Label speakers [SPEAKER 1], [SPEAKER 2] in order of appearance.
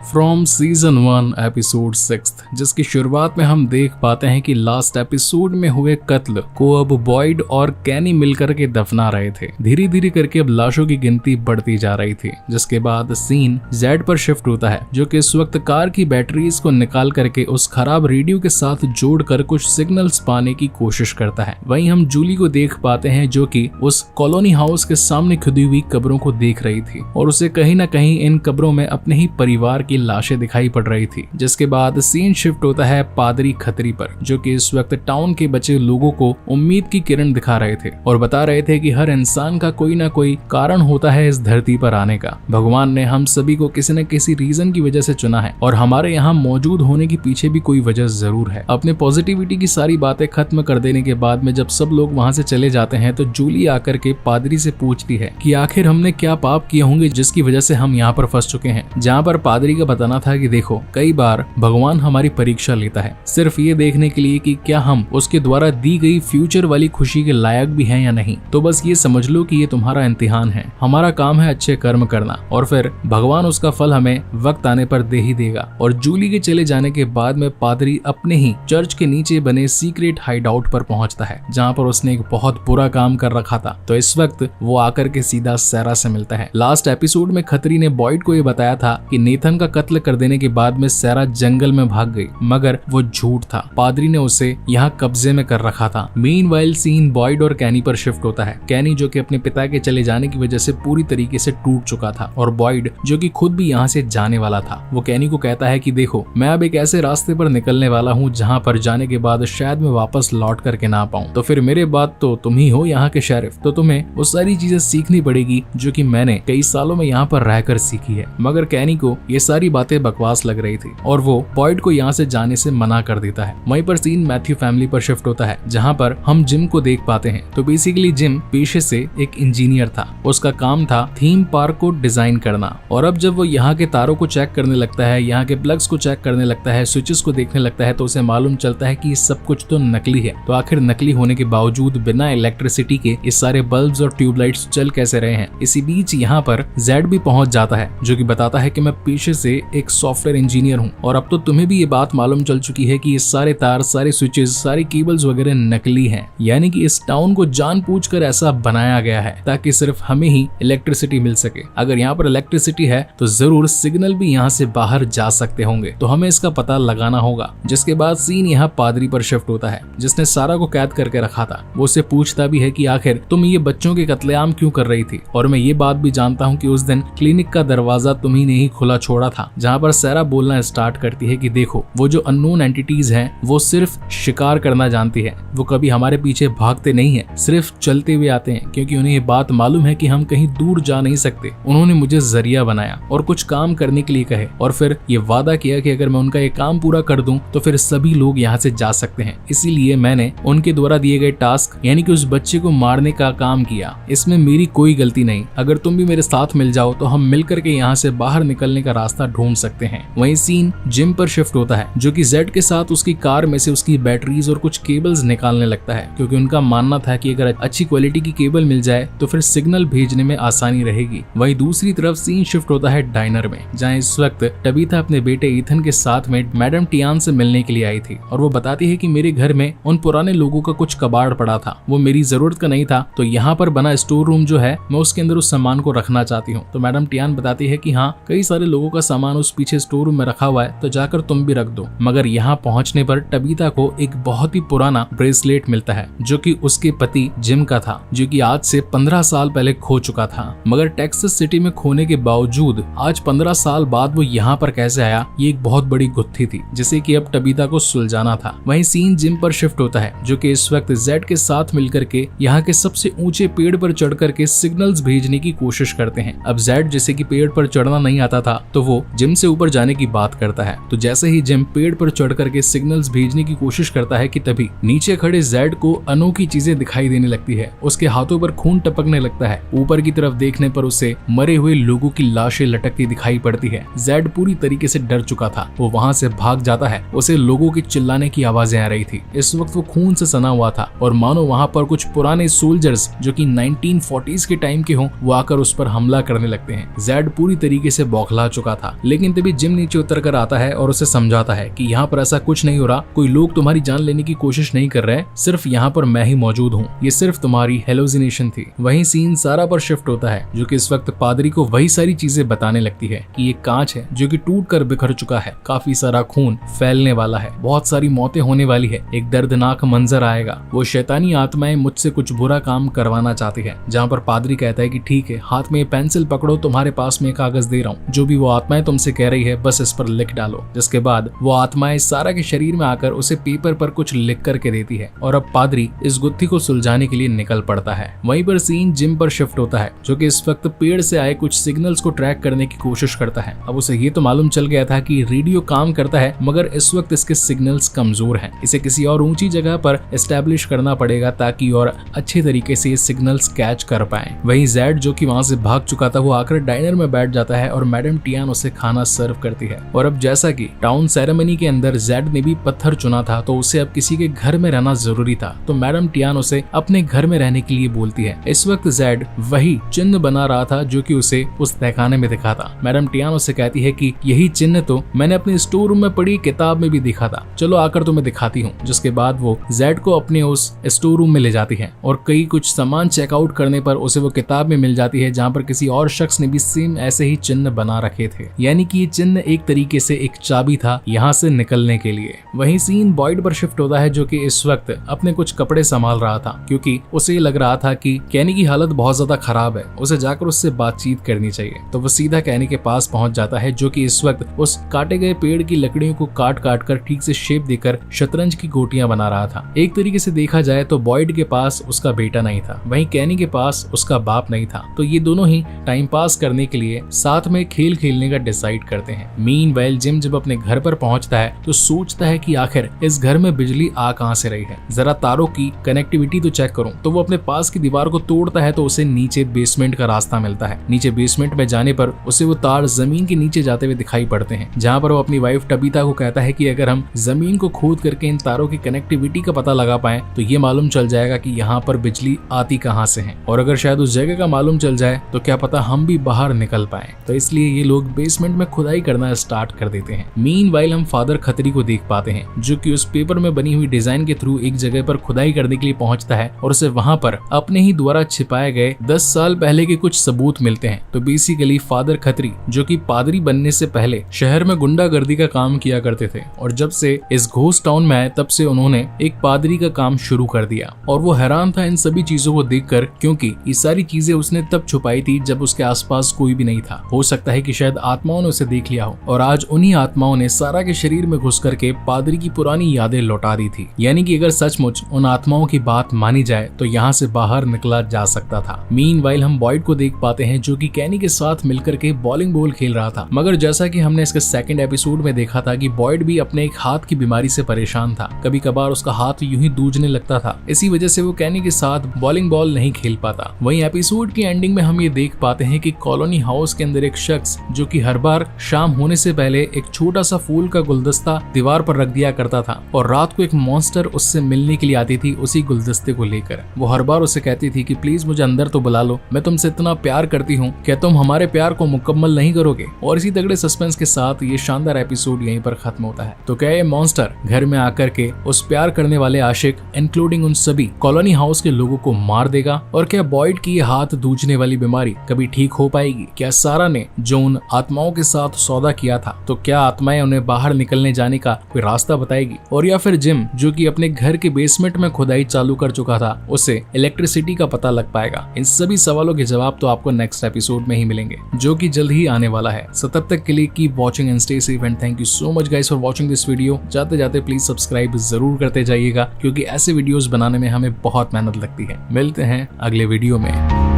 [SPEAKER 1] From season 1 episode 6, जिसकी शुरुआत में हम देख पाते हैं कि लास्ट एपिसोड में हुए कत्ल को अब बॉयड और कैनी मिलकर के दफना रहे थे। धीरे धीरे करके अब लाशों की गिनती बढ़ती जा रही थी, जिसके बाद सीन जेड पर शिफ्ट होता है, जो कि इस वक्त कार की बैटरीज को निकाल करके उस खराब रेडियो के साथ जोड़कर कुछ सिग्नल्स पाने की कोशिश करता है। वहीं हम जूली को देख पाते हैं, जो कि उस कॉलोनी हाउस के सामने खुदी हुई कब्रों को देख रही थी और उसे कहीं ना कहीं इन कब्रों में अपने ही परिवार की लाशें दिखाई पड़ रही थी। जिसके बाद सीन शिफ्ट होता है पादरी खत्री पर, जो कि इस वक्त टाउन के बचे लोगों को उम्मीद की किरण दिखा रहे थे और बता रहे थे कि हर इंसान का कोई ना कोई कारण होता है इस धरती पर आने का। भगवान ने हम सभी को किसी न किसी रीजन की वजह से चुना है और हमारे यहाँ मौजूद होने के पीछे भी कोई वजह जरूर है। अपने पॉजिटिविटी की सारी बातें खत्म कर देने के बाद में जब सब लोग वहाँ से चले जाते हैं तो जूली आकर के पादरी से पूछती है कि आखिर हमने क्या पाप किए होंगे जिसकी वजह से हम यहाँ पर फंस चुके हैं। जहाँ पर पादरी का बताना था कि देखो, कई बार भगवान हमारी परीक्षा लेता है सिर्फ ये देखने के लिए कि क्या हम उसके द्वारा दी गई फ्यूचर वाली खुशी के लायक भी हैं या नहीं। तो बस ये समझ लो कि ये तुम्हारा इम्तिहान है। हमारा काम है अच्छे कर्म करना और फिर भगवान उसका फल हमें वक्त आने पर दे ही देगा। और जूली के चले जाने के बाद में पादरी अपने ही चर्च के नीचे बने सीक्रेट हाइड आउट पर पहुंचता है, जहाँ पर उसने एक बहुत बुरा काम कर रखा था। तो इस वक्त वो आकर के सीधा सैरा से मिलता है। लास्ट एपिसोड में खत्री ने बॉयड को ये बताया था कि नेथन का कत्ल कर देने के बाद में सैरा जंगल में भाग गई, मगर वो झूठ था। पादरी ने उसे यहाँ कब्जे में कर रखा था। मीनवाइल सीन बॉयड और कैनी पर शिफ्ट होता है। कैनी जो कि अपने पिता के चले जाने की वजह से पूरी तरीके से टूट चुका था और बॉयड जो कि खुद भी यहाँ से जाने वाला था, वो कैनी को कहता है कि देखो, मैं अब एक ऐसे रास्ते पर निकलने वाला हूँ जहाँ पर जाने के बाद शायद मैं वापस लौट करके ना पाऊँ। तो फिर मेरे बाद तो तुम ही हो यहाँ के शेरिफ, तो तुम्हें वो सारी चीजें सीखनी पड़ेगी जो कि मैंने कई सालों में यहाँ पर रहकर सीखी है। मगर कैनी को ये सारी बातें बकवास लग रही थी और वो बॉयड को यहाँ से जाने से मना कर देता है। वहीं पर सीन मैथ्यू फैमिली पर शिफ्ट होता है, जहाँ पर हम जिम को देख पाते हैं। तो बेसिकली जिम पेशे से एक इंजीनियर था। उसका काम था थीम पार्क को डिजाइन करना और अब जब वो यहाँ के तारों को चेक करने लगता है, यहाँ के प्लग्स को चेक करने लगता है, स्विचेस को देखने लगता है, तो उसे मालूम चलता है कि ये सब कुछ तो नकली है। तो आखिर नकली होने के बावजूद बिना इलेक्ट्रिसिटी के ये सारे बल्ब्स और ट्यूबलाइट्स चल कैसे रहे हैं। इसी बीच यहाँ पर जेड भी पहुंच जाता है, जो कि बताता है कि मैं पेशे से एक सॉफ्टवेयर इंजीनियर हूँ और अब तो तुम्हें भी ये बात मालूम चल चुकी है कि ये सारे तार, सारे स्विचेस, सारे केबल्स वगैरह नकली हैं। यानी कि इस टाउन को जानबूझकर ऐसा बनाया गया है ताकि सिर्फ हमें ही इलेक्ट्रिसिटी मिल सके। अगर यहाँ पर इलेक्ट्रिसिटी है तो जरूर सिग्नल भी यहाँ से बाहर जा सकते होंगे, तो हमें इसका पता लगाना होगा। जिसके बाद सीन यहाँ पादरी पर शिफ्ट होता है, जिसने सारा को कैद करके रखा था। वो उससे पूछता भी है कि आखिर तुम ये बच्चों के कत्लेआम क्यों कर रही थी, और मैं ये बात भी जानता हूँ कि उस दिन क्लिनिक का दरवाजा तुम्ही ने ही खुला छोड़ा था। जहाँ पर सैरा बोलना स्टार्ट करती है कि देखो, वो जो अननोन एंटिटीज हैं वो सिर्फ शिकार करना जानती है, वो कभी हमारे पीछे भागते नहीं है, सिर्फ चलते हुए आते हैं, क्योंकि उन्हें ये बात मालूम है कि हम कहीं दूर जा नहीं सकते। उन्होंने मुझे जरिया बनाया और कुछ काम करने के लिए कहे और फिर ये वादा किया कि अगर मैं उनका ये काम पूरा कर दूं तो फिर सभी लोग यहाँ से जा सकते हैं। इसीलिए मैंने उनके द्वारा दिए गए टास्क यानी कि उस बच्चे को मारने का काम किया। इसमें मेरी कोई गलती नहीं। अगर तुम भी मेरे साथ मिल जाओ तो हम मिलकर के यहाँ से बाहर निकलने का रास्ता ढूंढ सकते हैं। वहीं सीन जिम पर शिफ्ट होता है, जो कि जेड के साथ उसकी कार में से उसकी बैटरीज और कुछ केबल्स निकालने लगता है, क्योंकि उनका मानना था कि अगर अच्छी क्वालिटी की केबल मिल जाए तो फिर सिग्नल भेजने में आसानी रहेगी। वहीं दूसरी तरफ सीन शिफ्ट होता है डाइनर में, जहाँ इस वक्त टबीथा अपने बेटे ईथन के साथ में मैडम टियान से मिलने के लिए आई थी और वो बताती है कि मेरे घर में उन पुराने लोगों का कुछ कबाड़ पड़ा था, वो मेरी जरूरत का नहीं था, तो यहाँ पर बना स्टोर रूम जो है मैं उसके अंदर उस सामान को रखना चाहती हूँ। तो मैडम टियान बताती है कि हाँ, कई सारे लोगों का सामान उस पीछे स्टोर रूम में रखा हुआ है, तो जाकर तुम भी रख दो। मगर यहाँ पहुँचने पर टबीथा को एक बहुत ही पुराना ब्रेसलेट मिलता है, जो कि उसके पति जिम का था, जो कि आज से 15 साल पहले खो चुका था। मगर टेक्सास सिटी में खोने के बावजूद आज 15 साल बाद वो यहाँ पर कैसे आया, ये एक बहुत बड़ी गुत्थी थी, जिसे कि अब टबीथा को सुलझाना था। वहीं सीन जिम पर शिफ्ट होता है, जो कि इस वक्त जेड के साथ मिलकर के यहाँ के सबसे ऊंचे पेड़ पर चढ़ करके सिग्नल्स भेजने की कोशिश करते हैं। अब जेड जिसे कि पेड़ पर चढ़ना नहीं आता था, तो वो जिम से ऊपर जाने की बात करता है। तो जैसे ही जिम पेड़ पर चढ़ करके सिग्नल्स भेजने की कोशिश करता है कि तभी नीचे खड़े जेड को अनोखी चीजें दिखाई देने लगती है। उसके हाथों पर खून टपकने लगता है। ऊपर की तरफ देखने पर उसे मरे हुए लोगों की लाशें लटकती दिखाई पड़ती है। जेड पूरी तरीके से डर चुका था, वो वहाँ से भाग जाता है। उसे लोगों की चिल्लाने की आवाजें आ रही थी। इस वक्त वो खून से सना हुआ था और मानो वहाँ पर कुछ पुराने सोल्जर्स जो कि 1940s के टाइम के हों, वो आकर उस पर हमला करने लगते हैं। जेड पूरी तरीके से बौखला चुका था था। लेकिन तभी जिम नीचे उतर कर आता है और उसे समझाता है कि यहाँ पर ऐसा कुछ नहीं हो रहा, कोई लोग तुम्हारी जान लेने की कोशिश नहीं कर रहे, सिर्फ यहाँ पर मैं ही मौजूद हूँ, ये सिर्फ तुम्हारी हेलोजिनेशन थी। वहीं सीन सारा पर शिफ्ट होता है, जो कि इस वक्त पादरी को वही सारी चीजें बताने लगती है कि ये कांच है जो कि टूट कर बिखर चुका है, काफी सारा खून फैलने वाला है, बहुत सारी मौतें होने वाली है, एक दर्दनाक मंजर आएगा, वो शैतानी आत्माएं मुझसे कुछ बुरा काम करवाना चाहती है। जहाँ पर पादरी कहता है कि ठीक है, हाथ में पेंसिल पकड़ो, तुम्हारे पास में कागज दे रहा हूँ, जो भी वो आत्माएं तुमसे कह रही है बस इस पर लिख डालो। जिसके बाद वो आत्माएं सारा के शरीर में आकर उसे पेपर पर कुछ लिख करके देती है और अब पादरी इस गुत्थी को सुलझाने के लिए निकल पड़ता है। वहीं पर सीन जिम पर शिफ्ट होता है, जो कि इस वक्त पेड़ से आए कुछ सिग्नल्स को ट्रैक करने की कोशिश करता है। अब उसे ये तो मालूम चल गया था कि रेडियो काम करता है, मगर इस वक्त इसके सिग्नल्स कमजोर हैं, इसे किसी और ऊंची जगह पर एस्टैब्लिश करना पड़ेगा ताकि और अच्छे तरीके से ये सिग्नल्स कैच कर पाए। वहीं जेड जो कि वहां से भाग चुका था, वो आकर डाइनर में बैठ जाता है और मैडम टियान उसे खाना सर्व करती है। और अब जैसा कि टाउन सेरेमनी के अंदर जेड ने भी पत्थर चुना था, तो उसे अब किसी के घर में रहना जरूरी था, तो मैडम टियान उसे अपने घर में रहने के लिए बोलती है। इस वक्त जेड वही चिन्ह बना रहा था जो कि उसे उस तहखाने में दिखा था। मैडम टियान उसे कहती है कि यही चिन्ह तो मैंने अपने स्टोर रूम में पढ़ी किताब में भी देखा था, चलो आकर तुम्हें दिखाती हूँ। जिसके बाद वो जेड को अपने उस स्टोर रूम में ले जाती है और कई कुछ सामान चेकआउट करने पर उसे वो किताब में मिल जाती है, जहाँ पर किसी और शख्स ने भी सेम ऐसे ही चिन्ह बना रखे थे। यानी कि ये चिन्ह एक तरीके से एक चाबी था यहाँ से निकलने के लिए। वहीं सीन बॉयड पर शिफ्ट होता है, जो कि इस वक्त अपने कुछ कपड़े संभाल रहा था, क्योंकि उसे लग रहा था कि कैनी की हालत बहुत ज्यादा खराब है, उसे जाकर उससे बातचीत करनी चाहिए। तो वो सीधा कैनी के पास पहुंच जाता है, जो कि इस वक्त उस काटे गए पेड़ की लकड़ियों को काट काट कर ठीक से शेप देकर शतरंज की गोटियां बना रहा था। एक तरीके से देखा जाए तो बॉयड के पास उसका बेटा नहीं था, वहीं कैनी के पास उसका बाप नहीं था, तो ये दोनों ही टाइम पास करने के लिए साथ में खेल खेलने का डिसाइड करते हैं। मीनवाइल जिम जब अपने घर पर पहुंचता है तो सोचता है कि आखिर इस घर में बिजली आ कहां से रही है, जरा तारों की कनेक्टिविटी तो चेक करूं। तो वो अपने पास की दीवार को तोड़ता है तो उसे नीचे बेसमेंट का रास्ता मिलता है। नीचे बेसमेंट में जाने पर उसे वो तार जमीन के नीचे जाते हुए दिखाई पड़ते हैं, जहाँ पर वो अपनी वाइफ टबीता को कहता है कि अगर हम जमीन को खोद करके इन तारों की कनेक्टिविटी का पता लगा पाए तो ये मालूम चल जाएगा कि यहाँ पर बिजली आती कहाँ से है, और अगर शायद उस जगह का मालूम चल जाए तो क्या पता हम भी बाहर निकल पाए। तो इसलिए ये लोग बेसमेंट में खुदाई करना स्टार्ट कर देते हैं। मीनवाइल हम फादर खतरी को देख पाते हैं, जो कि उस पेपर में बनी हुई डिजाइन के थ्रू एक जगह पर खुदाई करने के लिए पहुंचता है और उसे वहां पर अपने ही द्वारा छिपाए गए 10 साल पहले के कुछ सबूत मिलते हैं। तो बेसिकली फादर खतरी, जो कि पादरी बनने से पहले शहर में गुंडागर्दी का काम किया करते थे, और जब से इस घोस्ट टाउन में आए तब से उन्होंने एक पादरी का काम शुरू कर दिया। और वो हैरान था इन सभी चीजों को देखकर, क्योंकि ये सारी चीजें उसने तब छुपाई थी जब उसके आसपास कोई भी नहीं था। हो सकता है कि शायद आत्माओं ने उसे देख लिया हो, और आज उन्हीं आत्माओं ने सारा के शरीर में घुस करके पादरी की पुरानी यादें लौटा दी थी। यानी कि अगर सचमुच उन आत्माओं की बात मानी जाए तो यहाँ से बाहर निकला जा सकता था। मीनवाइल हम बॉयड को देख पाते हैं, जो कि कैनी के साथ मिलकर के बॉलिंग बॉल खेल रहा था, मगर जैसा कि हमने इसके सेकंड एपिसोड में देखा था कि बॉयड भी अपने एक हाथ की बीमारी से परेशान था, कभी कभार उसका हाथ यूं ही दूजने लगता था, इसी वजह से वो कैनी के साथ बॉलिंग बॉल नहीं खेल पाता। वहीं एपिसोड की एंडिंग में हम ये देख पाते हैं कि कॉलोनी हाउस के अंदर एक शख्स, जो कि हर बार शाम होने से पहले एक छोटा सा फूल का गुलदस्ता दीवार पर रख दिया करता था, और रात को एक मॉन्स्टर उससे मिलने के लिए आती थी उसी गुलदस्ते को लेकर। वो हर बार उसे कहती थी कि प्लीज मुझे अंदर तो बुला लो, मैं तुमसे इतना प्यार करती हूँ, क्या तुम हमारे प्यार को मुकम्मल नहीं करोगे। और इसी तगड़े सस्पेंस के साथ ये शानदार एपिसोड यहीं पर खत्म होता है। तो क्या ये मॉन्स्टर घर में आकर के उस प्यार करने वाले आशिक इंक्लूडिंग उन सभी कॉलोनी हाउस के लोगों को मार देगा, और क्या बॉयड की हाथ दूजने वाली बीमारी कभी ठीक हो पाएगी? क्या सारा ने जो उन आत्माओं के साथ सौदा किया था, तो क्या आत्माएं उन्हें बाहर निकलने जाने का कोई रास्ता बताएगी? और या फिर जिम, जो कि अपने घर के बेसमेंट में खुदाई चालू कर चुका था, उसे इलेक्ट्रिसिटी का पता लग पाएगा? इन सभी सवालों के जवाब तो आपको नेक्स्ट एपिसोड में ही मिलेंगे, जो कि जल्द ही आने वाला है। सो तब तक के लिए keep watching and stay safe, and thank you so much guys for watching this video. जाते जाते प्लीज सब्सक्राइब जरूर करते जाइएगा, क्योंकि ऐसे वीडियोस बनाने में हमें बहुत मेहनत लगती है। मिलते हैं अगले वीडियो में।